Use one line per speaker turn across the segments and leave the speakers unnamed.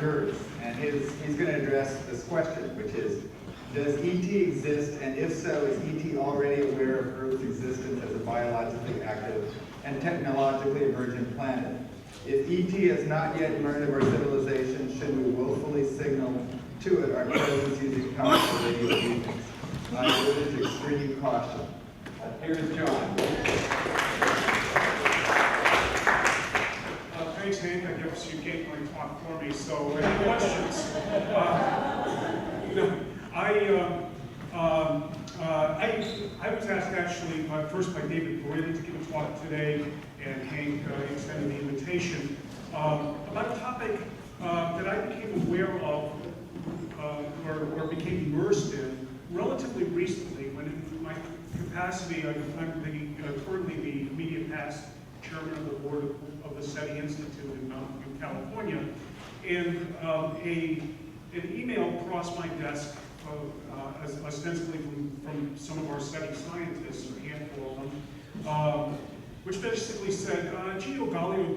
Gertz, and he's going to address this question, which is, does ET exist, and if so, is ET already aware of Earth's existence as a biologically active and technologically emergent planet? If ET has not yet learned of our civilization, should we willfully signal to it our presence using powerful radio beacons? I urge extreme caution. Here's John.
Thanks, Hank. I guess you gave my talk for me. So, any questions? I was asked actually first by David Brin to give a talk today, and Hank extended the invitation about a topic that I became aware of or became immersed in relatively recently when in my capacity, I'm currently the immediate past chairman of the board of the SETI Institute in Mountain View, California, and an email crossed my desk, ostensibly from some of our SETI scientists, a handful of them, which basically said, gee, golly,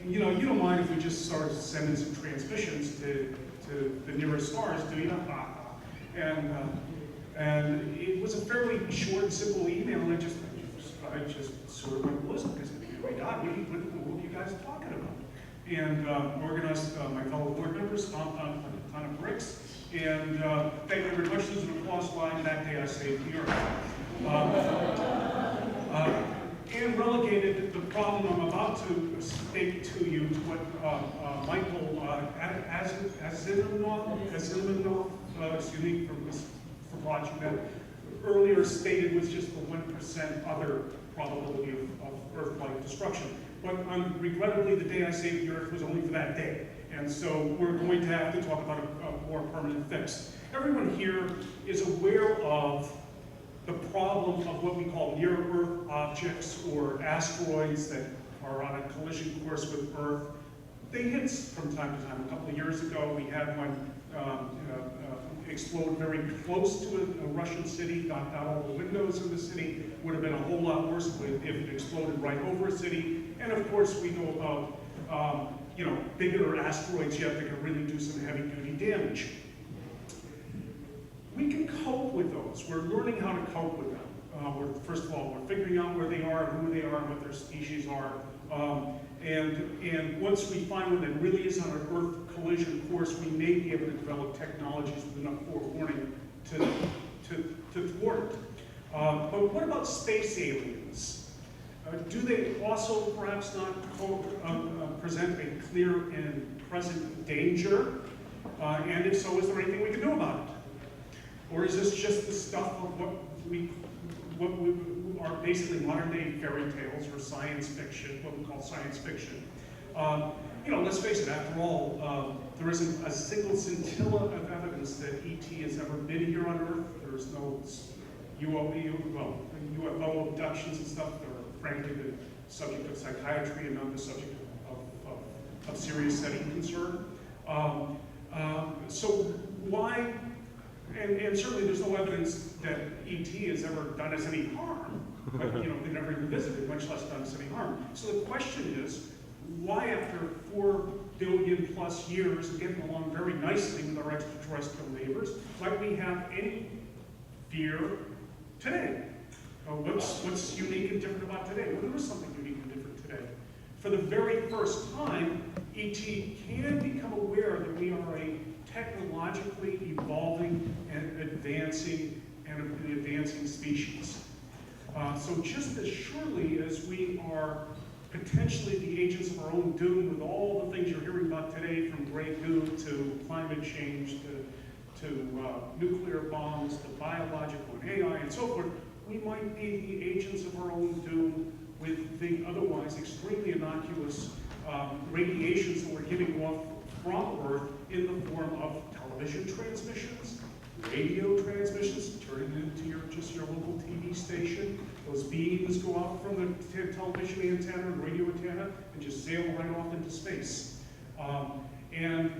you don't mind if we just start sending some transmissions to the nearest stars, do you? And it was a fairly short and simple email, and I just sort of went ballistic. I said, oh my God, what are you guys talking about? And organized my fellow board members, stomped on a ton of bricks, and thank you very much. There's an applause line. That day I saved the Earth. And relegated the problem I'm about to state to you to what Michael Azimunoff, excuse me for watching that, earlier stated was just the 1% other probability of Earth-like destruction. But regrettably, the day I saved the Earth was only for that day. And so we're going to have to talk about a more permanent fix. Everyone here is aware of the problem of what we call near-Earth objects or asteroids that are on a collision course with Earth. They hit from time to time. A couple of years ago, we had one explode very close to a Russian city, knocked out all the windows in the city. Would have been a whole lot worse if it exploded right over a city. And of course, we know about bigger asteroids yet that can really do some heavy-duty damage. We can cope with those. We're learning how to cope with them. First of all, we're figuring out where they are, and who they are, and what their species are. And once we find one that really is on an Earth collision course, we may be able to develop technologies with enough forewarning to thwart it. But what about space aliens? Do they also perhaps not present a clear and present danger? And if so, is there anything we can do about it? Or is this just the stuff of what are basically modern-day fairy tales or science fiction, what we call science fiction? Let's face it, after all, there isn't a single scintilla of evidence that ET has ever been here on Earth. There's no UFO abductions and stuff. They're frankly the subject of psychiatry and not the subject of serious SETI concern. So why? And certainly there's no evidence that ET has ever done us any harm. But, they've never even visited, much less done us any harm. So the question is, why after 4 billion plus years of getting along very nicely with our extraterrestrial neighbors, might we have any fear today? What's unique and different about today? Well, there is something unique and different today. For the very first time, ET can become aware that we are a technologically evolving and advancing species. So just as surely as we are potentially the agents of our own doom with all the things you're hearing about today, from gray goo to climate change to nuclear bombs to biological and AI and so forth, we might be the agents of our own doom with the otherwise extremely innocuous radiations that we're giving off from Earth in the form of television transmissions, radio transmissions, turn it into just your local TV station. Those beams go out from the television antenna and radio antenna and just sail right off into space. And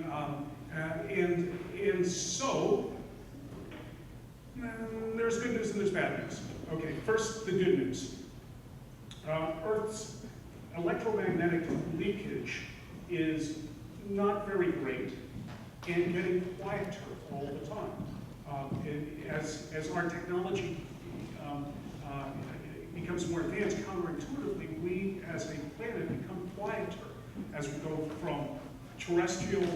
so there's good news and there's bad news. Okay, first the good news. Earth's electromagnetic leakage is not very great and getting quieter all the time. As our technology becomes more advanced, counterintuitively, we as a planet become quieter as we go from terrestrial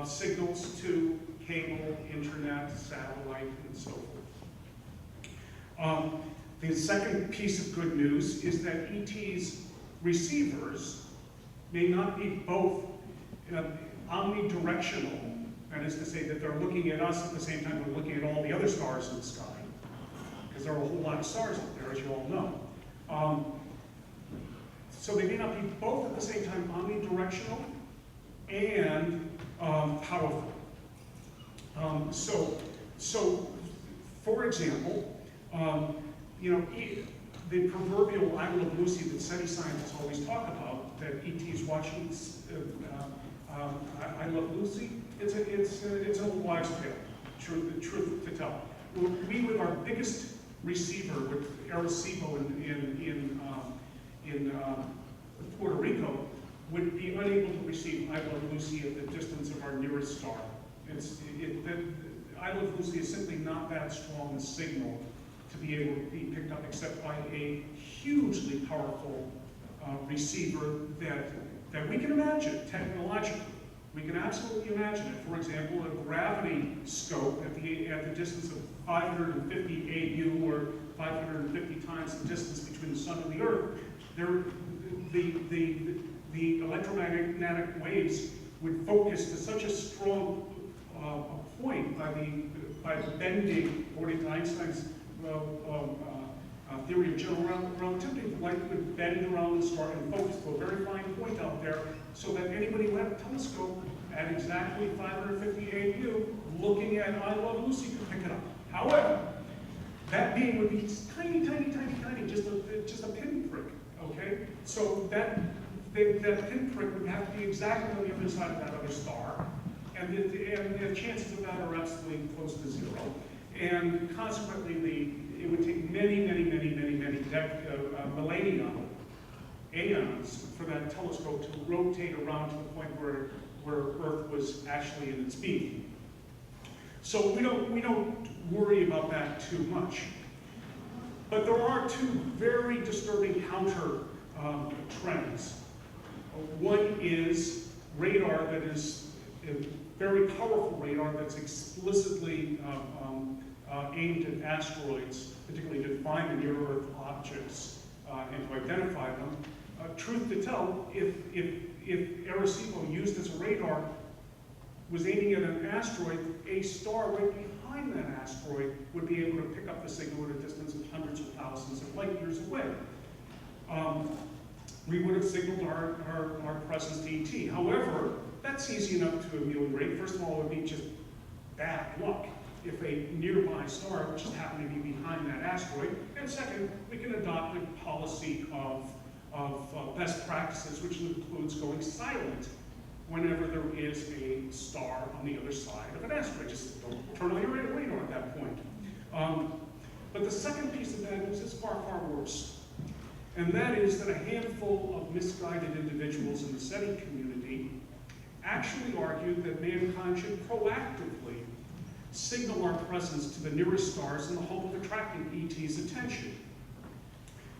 signals to cable, internet, satellite, and so forth. The second piece of good news is that ET's receivers may not be both omnidirectional, that is to say that they're looking at us at the same time they're looking at all the other stars in the sky, because there are a whole lot of stars up there, as you all know. So they may not be both at the same time omnidirectional and powerful. So, for example, the proverbial "I Love Lucy" that SETI scientists always talk about, that ET's watching "I Love Lucy," it's a wives' tale. Truth to tell, we with our biggest receiver with Arecibo in Puerto Rico would be unable to receive "I Love Lucy" at the distance of our nearest star. "I Love Lucy" is simply not that strong a signal to be able to be picked up except by a hugely powerful receiver that we can imagine technologically. We can absolutely imagine it. For example, a gravity scope at the distance of 550 AU, or 550 times the distance between the sun and the Earth, the electromagnetic waves would focus to such a strong point by the bending, according to Einstein's theory of general relativity, the light would bend around the star and focus to a very fine point out there, so that anybody who had a telescope at exactly 550 AU looking at "I Love Lucy" could pick it up. However, that beam would be tiny, just a pinprick. Okay, so that pinprick would have to be exactly on the other side of that other star, and the chances of that are absolutely close to zero. And consequently, it would take many millennia, aeons, for that telescope to rotate around to the point where Earth was actually in its beam. So we don't worry about that too much. But there are two very disturbing counter trends. One is radar that is a very powerful radar that's explicitly aimed at asteroids, particularly to find the near-Earth objects and to identify them. Truth to tell, if Arecibo, used as a radar, was aiming at an asteroid, a star right behind that asteroid would be able to pick up the signal at a distance of hundreds of thousands of light years away. We would have signaled our presence to ET. However, that's easy enough to ameliorate. First of all, it would be just bad luck if a nearby star just happened to be behind that asteroid. And second, we can adopt a policy of best practices, which includes going silent whenever there is a star on the other side of an asteroid. Just don't turn on your radar at that point. But the second piece of that news is far, far worse. And that is that a handful of misguided individuals in the SETI community actually argued that mankind should proactively signal our presence to the nearest stars in the hope of attracting ET's attention.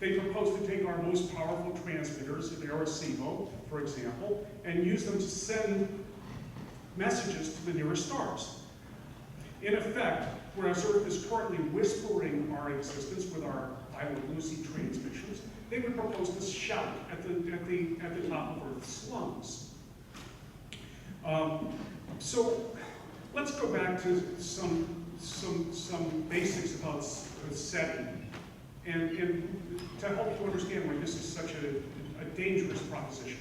They proposed to take our most powerful transmitters at Arecibo, for example, and use them to send messages to the nearest stars. In effect, whereas Earth is currently whispering our existence with our "I Love Lucy" transmissions, they would propose to shout at the top of Earth's lungs. So let's go back to some basics about SETI, and to help you understand why this is such a dangerous proposition.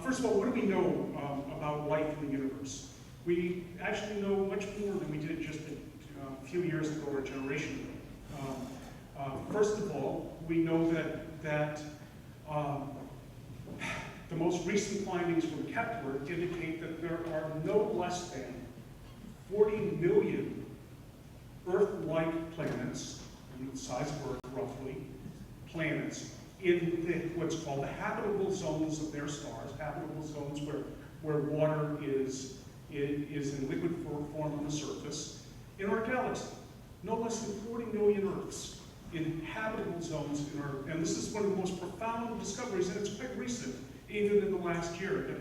First of all, what do we know about life in the universe? We actually know much more than we did just a few years ago or a generation ago. First of all, we know that the most recent findings from Kepler indicate that there are no less than 40 million Earth-like planets, the size of Earth roughly, planets, in what's called the habitable zones of their stars, habitable zones where water is in liquid form on the surface, in our galaxy. No less than 40 million Earths in habitable zones in our, and this is one of the most profound discoveries, and it's quite recent, even in the last year,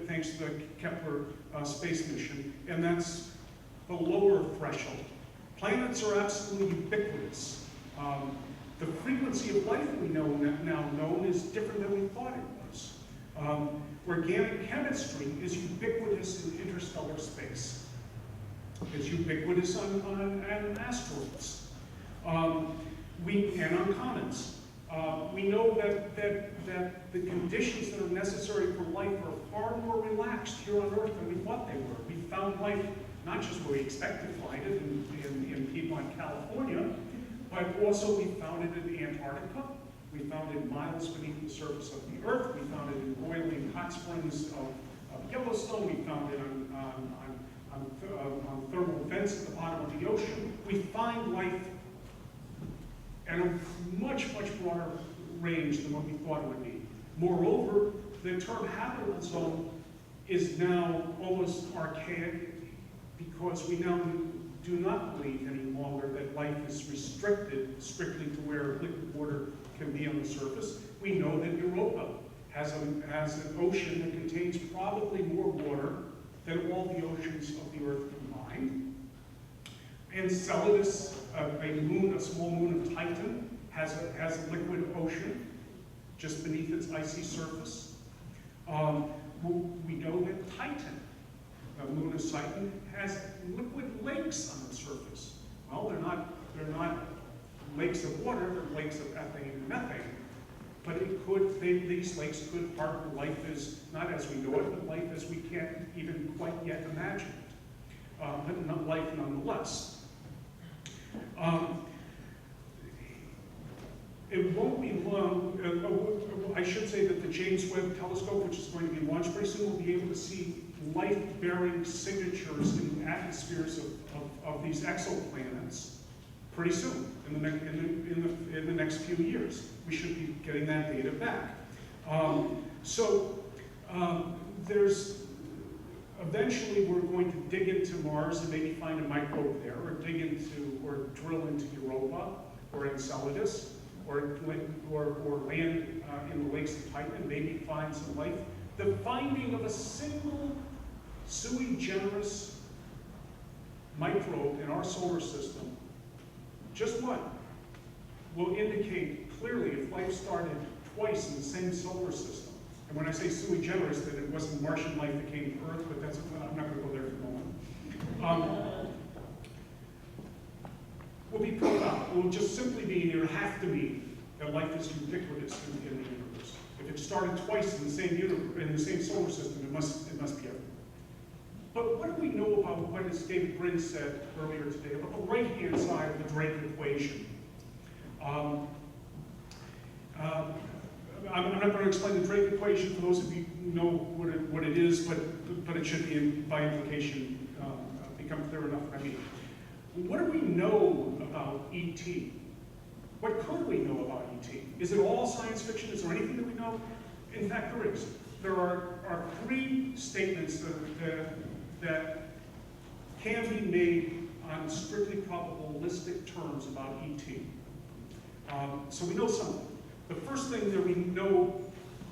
thanks to the Kepler space mission, and that's the lower threshold. Planets are absolutely ubiquitous. The frequency of life we know now known is different than we thought it was. Organic chemistry is ubiquitous in interstellar space. It's ubiquitous on asteroids. And on comets. We know that the conditions that are necessary for life are far more relaxed here on Earth than we thought they were. We found life not just where we expect to find it in Piedmont, California, but also we found it in Antarctica. We found it miles beneath the surface of the Earth. We found it in boiling hot springs of Yellowstone. We found it on thermal vents at the bottom of the ocean. We find life at a much, much broader range than what we thought it would be. Moreover, the term habitable zone is now almost archaic because we now do not believe any longer that life is restricted strictly to where liquid water can be on the surface. We know that Europa has an ocean that contains probably more water than all the oceans of the Earth combined. Enceladus, a small moon of Titan, has a liquid ocean just beneath its icy surface. We know that Titan, the moon of Titan, has liquid lakes on the surface. Well, they're not lakes of water, they're lakes of ethane and methane. But these lakes could harbor life as, not as we know it, but life as we can't even quite yet imagine it. But not life nonetheless. It won't be long, I should say that the James Webb Telescope, which is going to be launched very soon, will be able to see life-bearing signatures in the atmospheres of these exoplanets pretty soon, in the next few years. We should be getting that data back. Eventually we're going to dig into Mars and maybe find a microbe there, or drill into Europa, or Enceladus, or land in the lakes of Titan and maybe find some life. The finding of a single sui generis microbe in our solar system, just one, will indicate clearly if life started twice in the same solar system. And when I say sui generis, that it wasn't Martian life that came to Earth, but I'm not going to go there for the moment. Will be profound. It will just simply mean, it would have to mean, that life is ubiquitous in the universe. If it started twice in the same solar system, it must be everywhere. But what do we know about what, as David Brin said earlier today, about the right-hand side of the Drake equation? I'm not going to explain the Drake equation for those of you who know what it is, but it should be, by implication, become clear enough what I mean. What do we know about E.T.? What could we know about E.T.? Is it all science fiction? Is there anything that we know? In fact, there is. There are three statements that can be made on strictly probabilistic terms about E.T. So we know something. The first thing that we know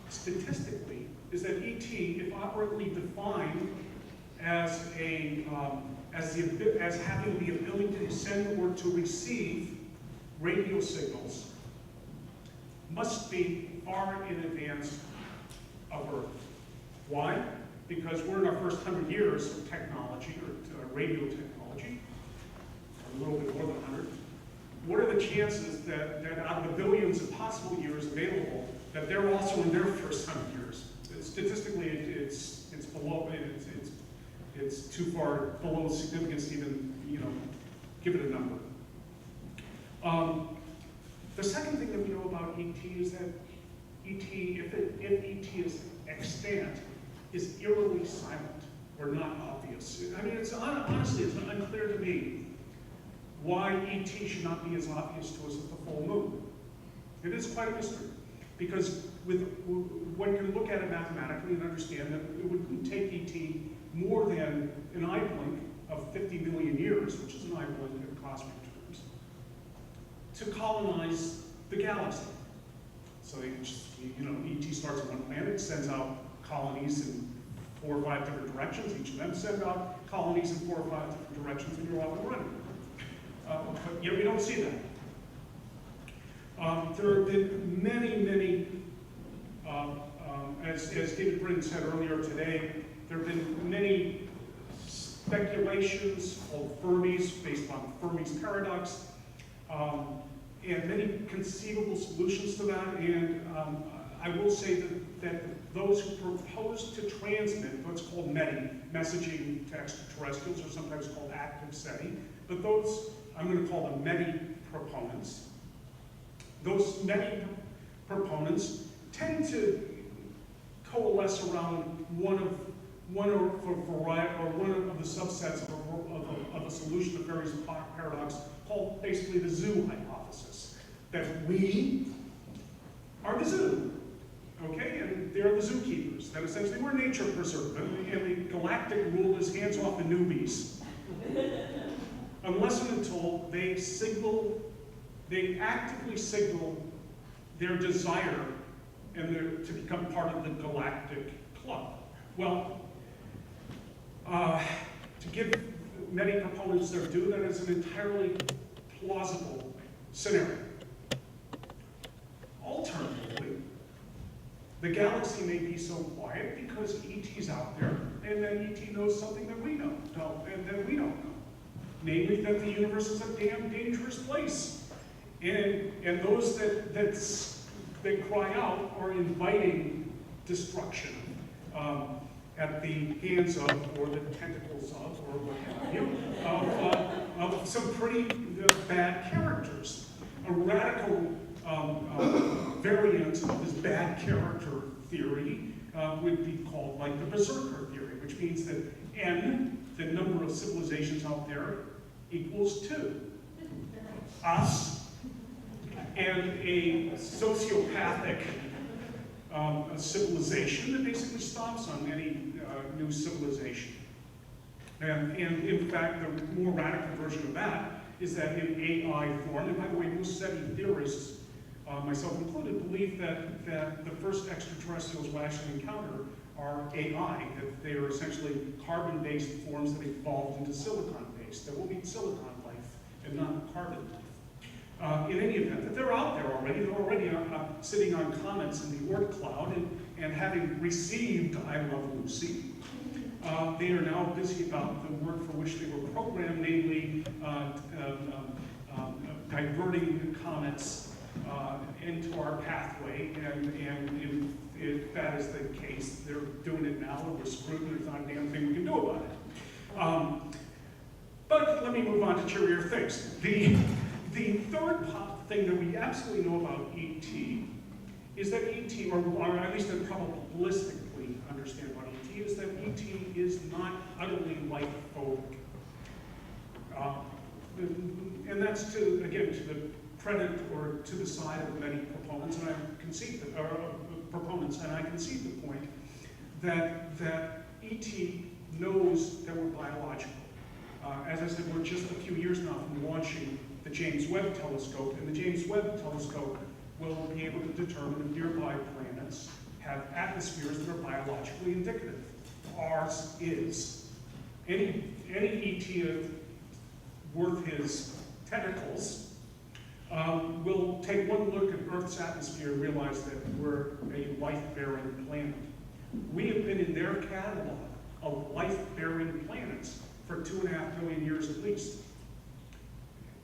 statistically is that E.T., if operatively defined as having the ability to send or to receive radio signals, must be far in advance of Earth. Why? Because we're in our first 100 years of technology, or radio technology, or a little bit more than 100. What are the chances that out of the billions of possible years available, that they're also in their first 100 years? Statistically, it's below, it's too far below significance to even, give it a number. The second thing that we know about ET is that ET, if ET is extant, is eerily silent or not obvious. I mean, honestly, it's unclear to me why ET should not be as obvious to us as the full moon. It is quite a mystery. Because one can look at it mathematically and understand that it would take ET more than an eye blink of 50 million years, which is an eye blink in cosmic terms, to colonize the galaxy. So they just, ET starts on one planet, sends out colonies in 4 or 5 different directions. Each of them send out colonies in 4 or 5 different directions, and you're off and running. But yet we don't see that. There have been many, as David Brin said earlier today, there have been many speculations called Fermi's, based on Fermi's paradox, and many conceivable solutions to that. And I will say that those who propose to transmit what's called messaging to extraterrestrials, or sometimes called active SETI, but those, I'm going to call them proponents. Those proponents tend to coalesce around one of the subsets of a solution to Fermi's paradox called basically the zoo hypothesis. That we are the zoo, okay? And they're the zookeepers. That essentially we're nature preserved, and the galactic rule is hands off the newbies. Unless and until they actively signal their desire to become part of the galactic club. Well, to give many proponents their due, that is an entirely plausible scenario. Alternatively, the galaxy may be so quiet because ET's out there, and then ET knows something that we know, and that we don't know. Namely, that the universe is a damn dangerous place. And those that cry out are inviting destruction at the hands of, or the tentacles of, or what have you, of some pretty bad characters. A radical variant of this bad character theory would be called like the berserker theory, which means that N, the number of civilizations out there, equals 2. Us, and a sociopathic civilization that basically stomps on any new civilization. And in fact, the more radical version of that is that in AI form, and by the way, most SETI theorists, myself included, believe that the first extraterrestrials we'll actually encounter are AI, that they are essentially carbon-based forms that evolved into silicon-based. That will be silicon life and not carbon life. In any event, that they're out there already. They're already sitting on comets in the Oort cloud, and having received I Love Lucy, they are now busy about the work for which they were programmed, namely diverting comets into our pathway, and if that is the case, they're doing it now, and we're screwed, and there's not a damn thing we can do about it. But let me move on to cheerier things. The third thing that we absolutely know about ET is that ET, or at least that probabilistically understand about ET, is that ET is not utterly life-phobic. And that's again, to the credit or to the side of many proponents, and I concede the point that ET knows that we're biological. As I said, we're just a few years now from launching the James Webb Telescope, and the James Webb Telescope will be able to determine if nearby planets have atmospheres that are biologically indicative. Ours is. Any ET worth his tentacles will take one look at Earth's atmosphere and realize that we're a life-bearing planet. We have been in their catalog of life-bearing planets for 2.5 million years at least.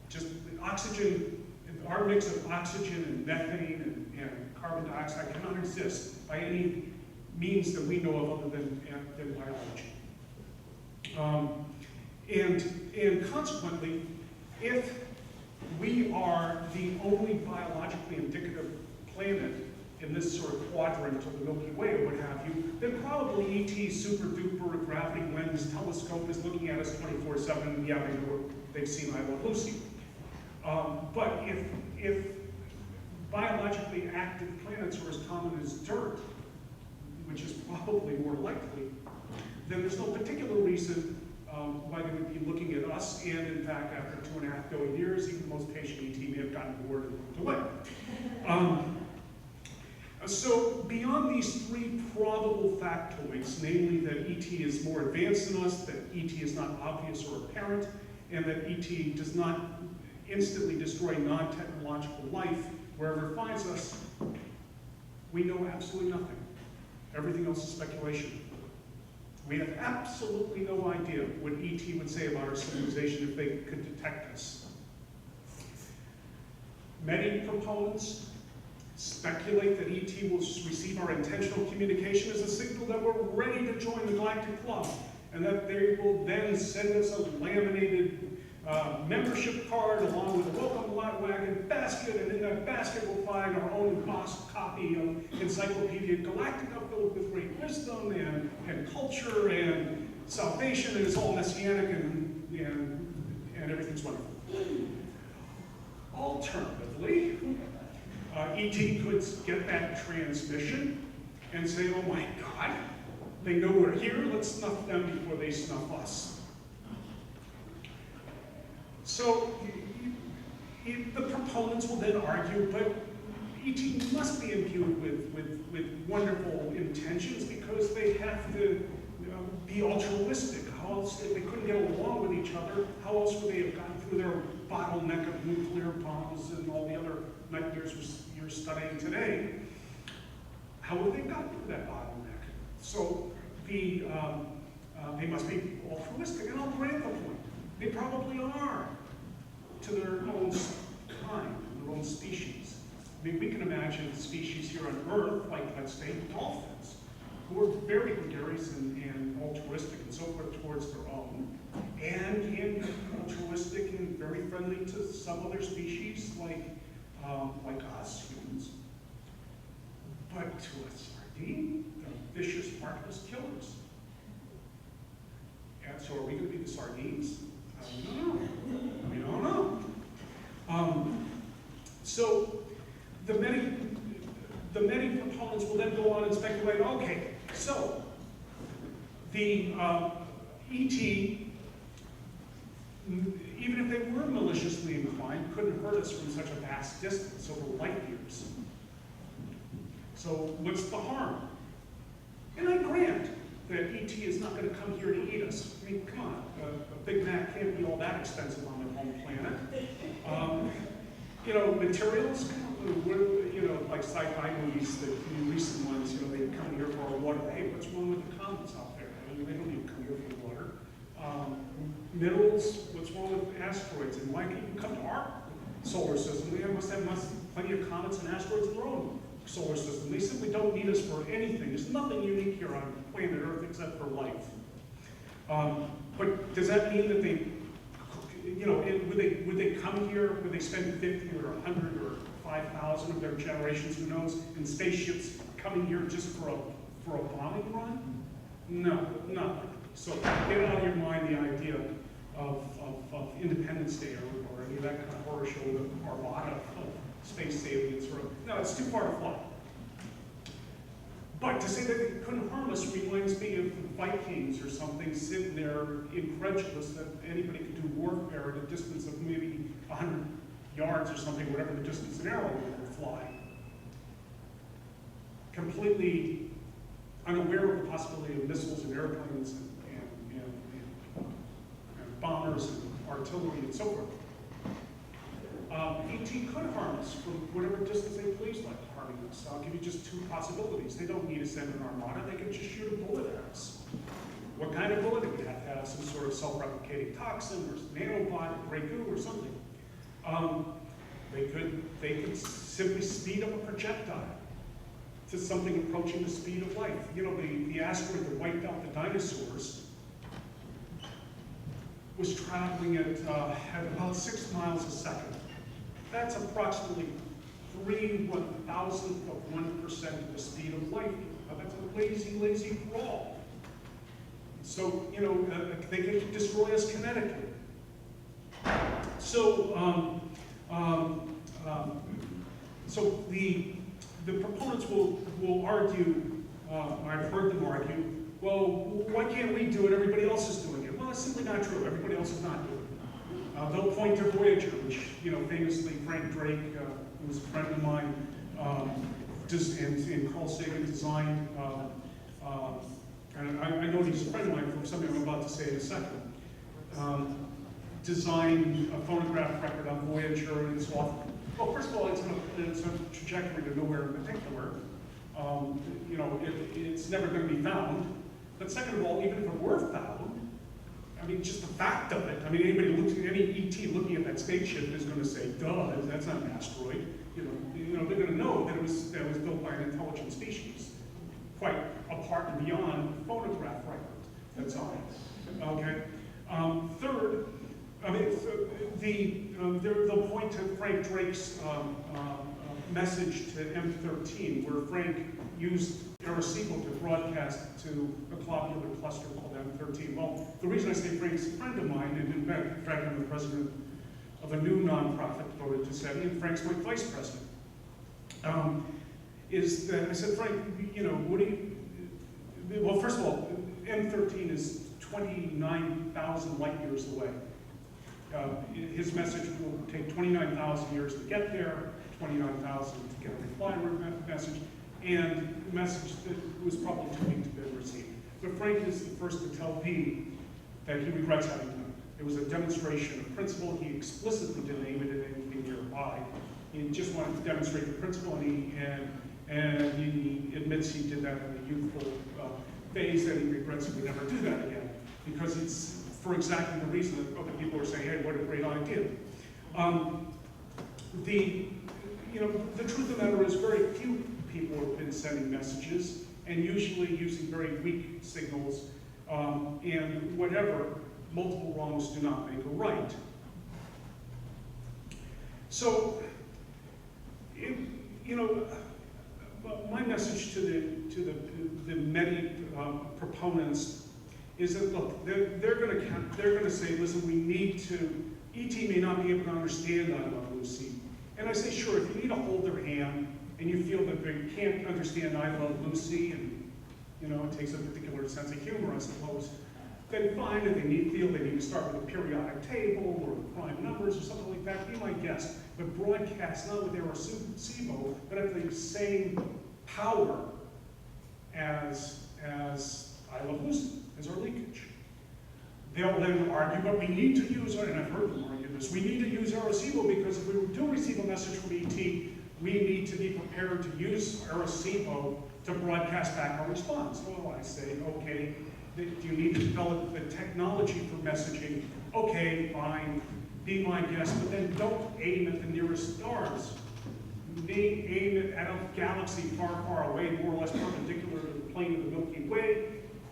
Just oxygen, our mix of oxygen and methane and carbon dioxide cannot exist by any means that we know of other than biology. And consequently, if we are the only biologically indicative planet in this sort of quadrant of the Milky Way or what have you, then probably ET's super duper gravity lens telescope is looking at us 24/7. Yeah, they've seen I Love Lucy. But if biologically active planets are as common as dirt, which is probably more likely, then there's no particular reason why they would be looking at us, and in fact, after 2.5 billion years, even the most patient ET may have gotten bored and moved away. So beyond these three probable factoids, namely that ET is more advanced than us, that ET is not obvious or apparent, and that ET does not instantly destroy non-technological life wherever it finds us, we know absolutely nothing. Everything else is speculation. We have absolutely no idea what ET would say about our civilization if they could detect us. Many proponents speculate that ET will receive our intentional communication as a signal that we're ready to join the Galactic Club, and that they will then send us a laminated membership card along with a welcome wagon basket, and in that basket we'll find our own embossed copy of Encyclopedia Galactica filled with great wisdom and culture and salvation, and it's all messianic and everything's wonderful. Alternatively, ET could get that transmission and say, oh my God, they know we're here, let's snuff them before they snuff us. So the proponents will then argue, but ET must be imbued with wonderful intentions because they have to be altruistic. How else, if they couldn't get along with each other, how else would they have gotten through their bottleneck of nuclear bombs and all the other nightmares you're studying today? How would they gotten through that bottleneck? So they must be altruistic, and I'll grant the point. They probably are, to their own kind, their own species. I mean, we can imagine species here on Earth, like, let's say, dolphins, who are very gregarious and altruistic and so forth towards their own, and can be altruistic and very friendly to some other species, like us, humans. But to a sardine, they're vicious, heartless killers. And so are we going to be the sardines? We don't know. We don't know. So the many proponents will then go on and speculate, okay, so the ET, even if they were maliciously inclined, couldn't hurt us from such a vast distance, over light years. So what's the harm? And I grant that ET is not going to come here to eat us. I mean, come on, a Big Mac can't be all that expensive on their home planet. You know, materials, you know, like sci-fi movies, the recent ones, you know, they come here for our water. Hey, what's wrong with the comets out there? I mean, they don't even come here for water. Minerals, what's wrong with asteroids? And why can't you come to our solar system? They must have plenty of comets and asteroids in their own solar system. They simply don't need us for anything. There's nothing unique here on planet Earth except for life. But does that mean that they, you know, would they come here, would they spend 50 or 100 or 5,000 of their generations, who knows, in spaceships coming here just for a bombing run? No, not likely. So get out of your mind the idea of Independence Day or any of that kind of horror show with an armada of space aliens. No, it's too far to fly. But to say that they couldn't harm us reminds me of the Vikings or something sitting there incredulous that anybody could do warfare at a distance of maybe 100 yards or something, whatever the distance an arrow would fly. Completely unaware of the possibility of missiles and airplanes and bombers and artillery and so forth. ET could harm us from whatever distance they please, like harming us. I'll give you just two possibilities. They don't need to send an armada, they could just shoot a bullet at us. What kind of bullet? It would have to have some sort of self-replicating toxin or nanobot, gray goo or something. They could simply speed up a projectile to something approaching the speed of light. You know, the asteroid that wiped out the dinosaurs was traveling at about 6 miles a second. That's approximately 3/1000th of 1% of the speed of light. That's a lazy crawl. So, you know, they can destroy us kinetically. So, So the proponents will argue, I've heard them argue, well, why can't we do it? Everybody else is doing it. Well, that's simply not true. Everybody else is not doing it. They'll point to Voyager, which, famously Frank Drake, who was a friend of mine, and Carl Sagan designed, and I know he's a friend of mine from something I'm about to say in a second, designed a phonograph record on Voyager, and it's off. Well, first of all, it's a trajectory to nowhere in particular. It's never going to be found. But second of all, even if it were found, I mean, just the fact of it. I mean, any ET looking at that spaceship is going to say, "Duh, that's not an asteroid." They're going to know that it was built by an intelligent species, quite apart and beyond the phonograph record that's on it. Okay. Third, I mean, they'll point to Frank Drake's message to M13, where Frank used Arecibo to broadcast to a globular cluster called M13. Well, the reason I say Frank's a friend of mine, and in fact, I'm the president of a new nonprofit devoted to SETI, and Frank's my vice president, is that I said, Frank, what do you, well, first of all, M13 is 29,000 light years away. His message will take 29,000 years to get there, 29,000 to get a reply message, and the message that was probably too weak to be received. But Frank is the first to tell me that he regrets having done it. It was a demonstration of principle. He explicitly didn't aim it at anything nearby. He just wanted to demonstrate the principle, and he admits he did that in a youthful phase, and he regrets he would never do that again, because it's for exactly the reason that other people are saying, hey, what a great idea. The truth of the matter is very few people have been sending messages, and usually using very weak signals, and whatever, multiple wrongs do not make a right. So, my message to the many proponents is that, look, they're going to say, listen, we need to. ET may not be able to understand I Love Lucy, and I say, sure, if you need to hold their hand and you feel that they can't understand I Love Lucy, and it takes a particular sense of humor, I suppose, then fine. If they feel they need to start with a periodic table or prime numbers or something like that, be my guest. But broadcast not with Arecibo, but at the same power as I Love Lucy, as our leakage. They'll then argue, but we need to use, and I've heard them argue this, we need to use Arecibo because if we do receive a message from ET, we need to be prepared to use Arecibo to broadcast back our response. Well, I say, okay, do you need to develop the technology for messaging? Okay, fine, be my guest, but then don't aim at the nearest stars. Aim it at a galaxy far, far away, more or less perpendicular to the plane of the Milky Way,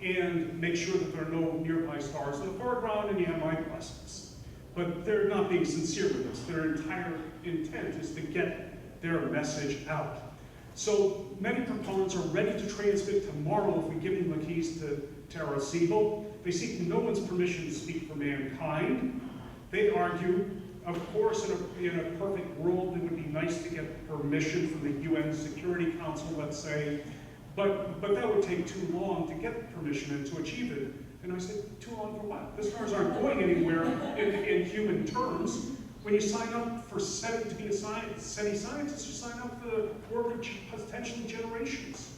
and make sure that there are no nearby stars in the foreground, and you have my blessings. But they're not being sincere with this. Their entire intent is to get their message out. So many proponents are ready to transmit tomorrow if we give them the keys to Arecibo. They seek no one's permission to speak for mankind. They argue, of course, in a perfect world, it would be nice to get permission from the UN Security Council, let's say, but that would take too long to get permission and to achieve it. And I said, too long for what? The stars aren't going anywhere in human terms. When you sign up for SETI to be a SETI scientist, you sign up for the work of potentially generations.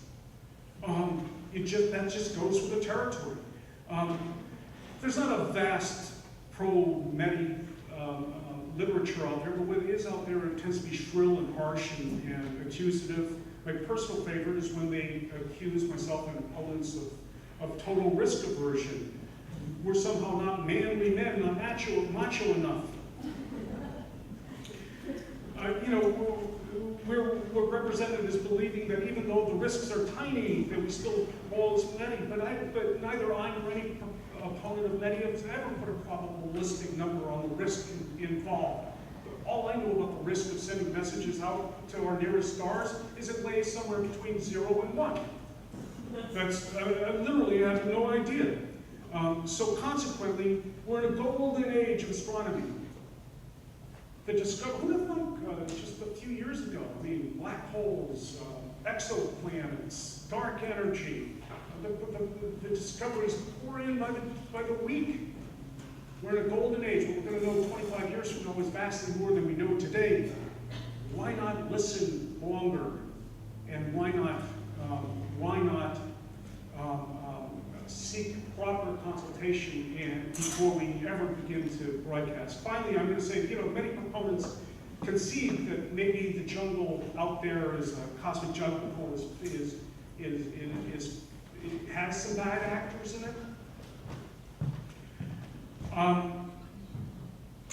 That just goes with the territory. There's not a vast pro-METI literature out there, but what is out there, it tends to be shrill and harsh and accusative. My personal favorite is when they accuse myself and opponents of total risk aversion. We're somehow not manly men, not macho enough. We're represented as believing that even though the risks are tiny, that we still call as METI, but neither I nor any opponent of METI has ever put a probabilistic number on the risk involved. All I know about the risk of sending messages out to our nearest stars is it lays somewhere between 0 and 1. That's, I literally have no idea. So consequently, we're in a golden age of astronomy. the discovery, who would have thunk just a few years ago, I mean, black holes, exoplanets, dark energy, the discoveries pour in by the week. We're in a golden age. What we're going to know 25 years from now is vastly more than we know today. Why not listen longer? And why not seek proper consultation before we ever begin to broadcast? Finally, I'm going to say, many proponents concede that maybe the jungle out there is a cosmic jungle it has some bad actors in it.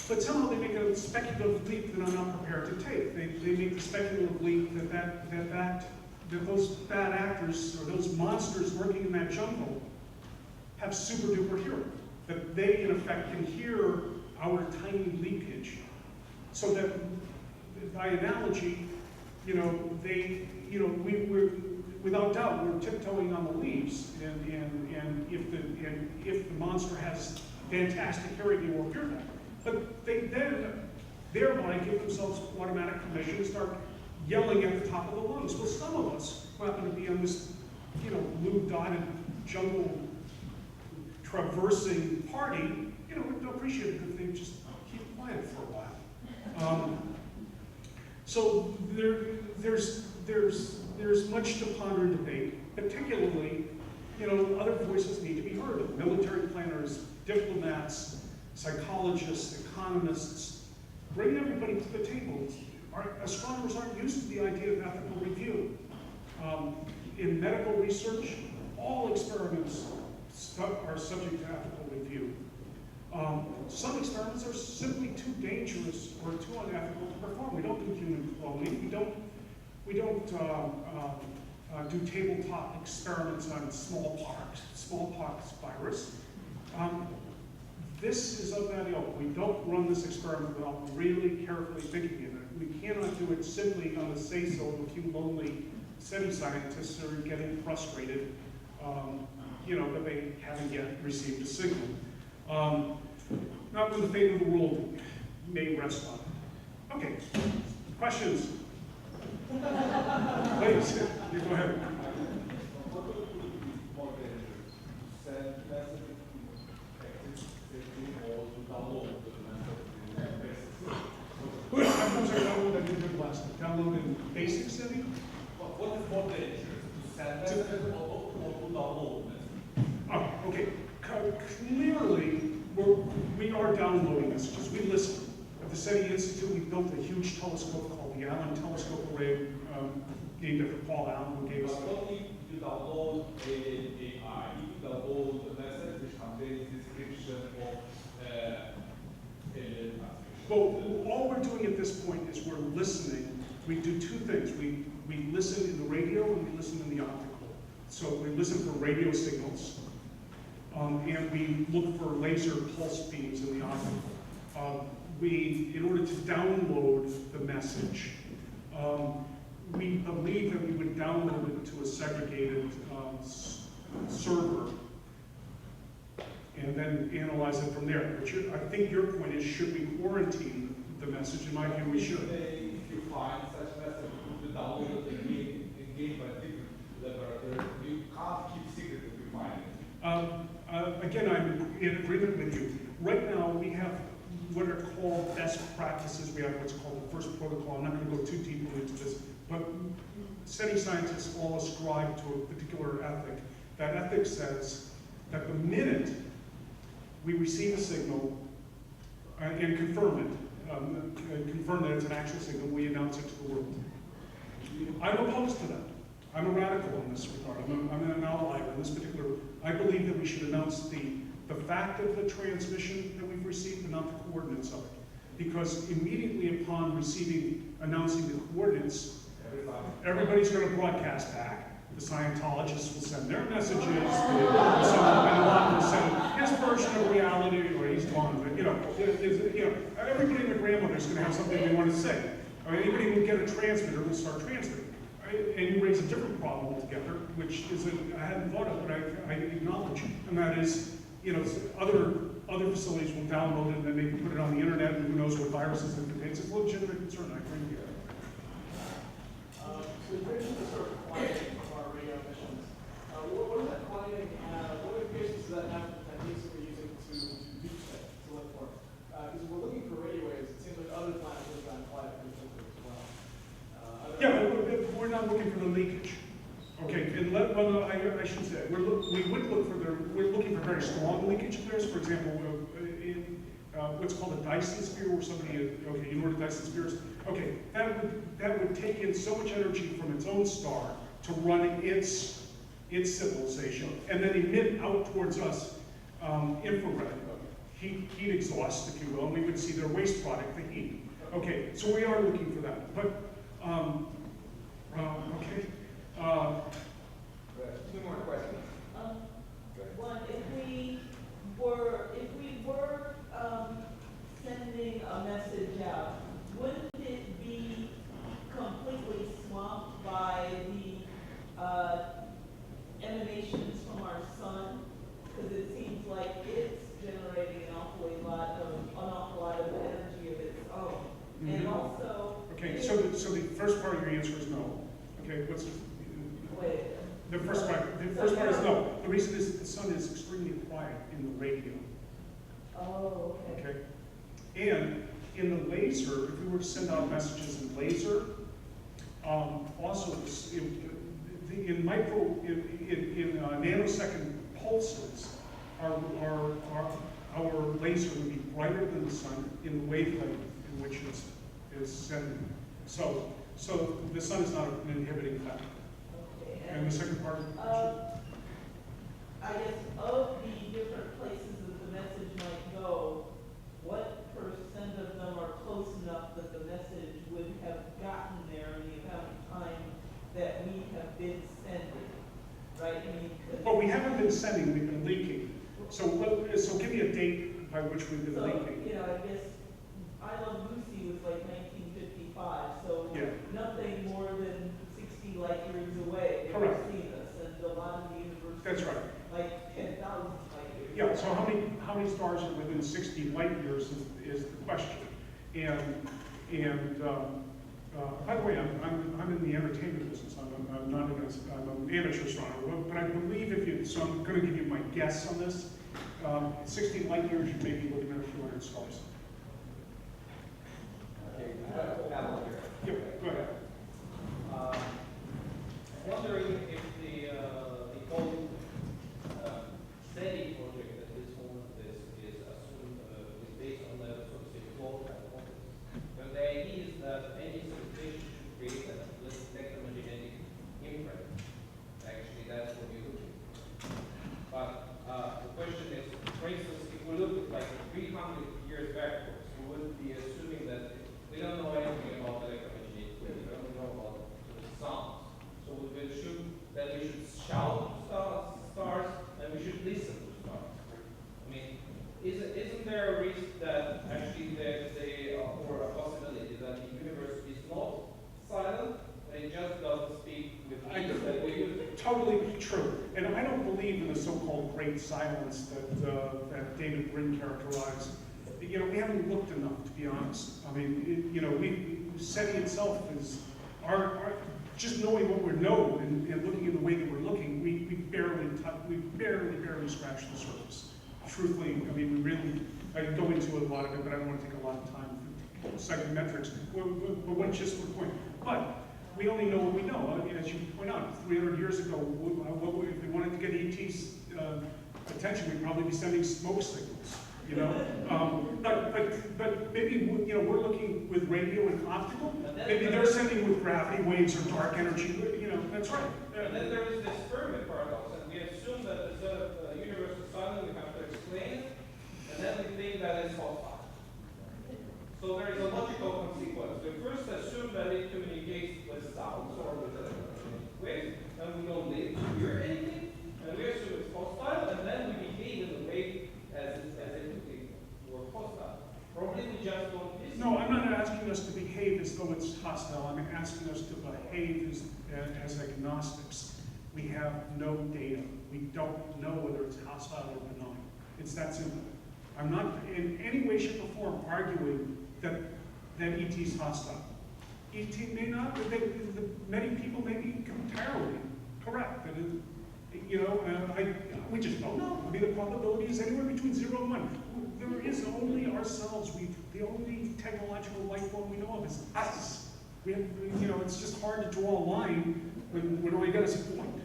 But somehow they make a speculative leap that I'm not prepared to take. They make the speculative leap that those bad actors or those monsters working in that jungle have super duper hearing. That they in effect can hear our tiny leakage. So that by analogy, we're without doubt we're tiptoeing on the leaves, and if the monster has fantastic hearing, they will hear that. But they then thereby give themselves automatic permission to start yelling at the top of the lungs. Well, some of us who happen to be on this, blue-dotted jungle traversing party, would appreciate it if they just keep quiet for a while. So there's much to ponder and debate, particularly, other voices need to be heard. Military planners, diplomats, psychologists, economists, bring everybody to the table. Our astronomers aren't used to the idea of ethical review. In medical research, all experiments are subject to ethical review. Some experiments are simply too dangerous or too unethical to perform. We don't do human cloning. We don't do tabletop experiments on smallpox virus. This is of that ilk. We don't run this experiment without really carefully thinking of it. We cannot do it simply on the say-so of a few lonely semi-scientists who are getting frustrated, that they haven't yet received a signal. Not when the fate of the world may rest on it. Okay, questions? Please, you go ahead. I'm sorry, I didn't hear the last one. Download in basic setting?
What is more dangerous? To send message or to download message?
Oh, okay. Clearly, we are downloading messages. We listen. At the SETI Institute, we built a huge telescope called the Allen Telescope Array, named after Paul Allen, who gave us.
But what if you download AI? If you download a message which contains description of alien transmission?
Well, all we're doing at this point is we're listening. We do two things. We listen in the radio and we listen in the optical. So we listen for radio signals, and we look for laser pulse beams in the optical. In order to download the message, we believe that we would download it to a segregated server and then analyze it from there. But I think your point is, should we quarantine the message? In my view, we should.
If you find such message, you download it again by different laboratories. You can't keep secret if you find it.
Again, I'm in agreement with you. Right now, we have what are called best practices. We have what's called the first protocol. I'm not going to go too deeply into this, but SETI scientists all ascribe to a particular ethic. That ethic says that the minute we receive a signal and confirm it, confirm that it's an actual signal, we announce it to the world. I'm opposed to that. I'm a radical in this regard. I'm an outlier in this particular. I believe that we should announce the fact of the transmission that we've received, but not the coordinates of it. Because immediately upon announcing the coordinates, everybody's going to broadcast back. The Scientologists will send their messages. Someone will send his version of reality, or he's gone. But everybody and their grandmother is going to have something they want to say. Or anybody who get a transmitter will start transmitting. And you raise a different problem altogether, which is I hadn't thought of, but I acknowledge, and that is, other other facilities will download it and then maybe put it on the internet, and who knows what viruses it contains. It's a legitimate concern, I agree with you.
So you mentioned the sort of quieting of our radio emissions. What is that quieting? What implications does that have for the techniques that we're using to do that, to look for? Because if we're looking for radio waves, it seems like other planets have gotten quiet pretty quickly as well.
Yeah, but we're not looking for the leakage. Okay, and well, no, I should say, we would look for we're looking for very strong leakage of theirs. For example, in what's called a Dyson sphere, where somebody, okay, you know what a Dyson sphere is? Okay, that would take in so much energy from its own star to run its civilization, and then emit out towards us infrared heat exhaust, if you will, and we would see their waste product, the heat. Okay, so we are looking for that, but okay.
Two more questions.
One, if we were sending a message out, wouldn't it be completely swamped by the emanations from our sun? Because it seems like it's generating an awful lot of energy of its own.
Mm-hmm.
And also,
Okay, so the first part of your answer is no. Okay,
wait.
the first part is no. The reason is that the sun is extremely quiet in the radio.
Oh, okay.
Okay, and in the laser, if we were to send out messages in laser, also in nanosecond pulses, our laser would be brighter than the sun in the wavelength in which it is sending. So the sun is not an inhibiting factor.
Okay.
And the second part of the question?
I guess of the different places that the message might go, what % of them are close enough that the message would have gotten there in the amount of time that we have been sending, right? I mean,
Well, we haven't been sending, we've been leaking. So give me a date by which we've been
so,
leaking.
you know, I guess I Love Lucy was like 1955, so
Yeah.
nothing more than 60 light years away. They've
Correct.
seen us, and a lot of the universe
That's right.
like 10,000 light years.
Yeah, so how many stars are within 60 light years is the question. And by the way, I'm in the entertainment business. I'm not an amateur astronomer, but I believe so I'm going to give you my guess on this. 60 light years, you may be looking at a few hundred stars.
Okay, Alan here.
Yep, go ahead.
Wondering if the whole SETI project at this moment is assumed is based on the sort of say flow hypothesis. But the idea is that any civilization should create an electromagnetic imprint. Actually, that's what you're looking for. But the question is, for instance, if we look at like 300 years backwards, we would be assuming that we don't know anything about electromagnetic waves. We don't know about the sounds. So we will assume that we should shout to stars and we should listen to stars. I mean, isn't there a risk that actually there's or a possibility that the universe is not silent, and it just doesn't speak with things that we use?
Totally true. And I don't believe in the so-called great silence that David Brin characterized. You know, we haven't looked enough, to be honest. I mean, SETI itself is just knowing what we know and looking in the way that we're looking, we barely scratched the surface. Truthfully, I mean, I can go into a lot of it, but I don't want to take a lot of time citing metrics. But what's just the point? But we only know what we know. I mean, as you point out, 300 years ago, if we wanted to get ET's attention, we'd probably be sending smoke signals. You know, but maybe we're looking with radio and optical. Maybe they're sending with gravity waves or dark energy. You know, that's right.
And then there is this Fermi paradox, and we assume that the universe is silent. We have to explain it, and then we think that it's hostile. So there is a logical consequence. We first assume that it communicates with sounds or with electromagnetic waves, and we don't hear anything, and we assume it's hostile, and then we behave in a way as if we were hostile. Probably we just don't listen.
No, I'm not asking us to behave as though it's hostile. I'm asking us to behave as agnostics. We have no data. We don't know whether it's hostile or benign. It's that simple. I'm not in any way, shape, or form arguing that ET is hostile. ET may not, many people may be entirely correct. That we just don't know. I mean, the probability is anywhere between 0 and 1. There is only ourselves. The only technological life form we know of is us. We have, it's just hard to draw a line when all you got is a point.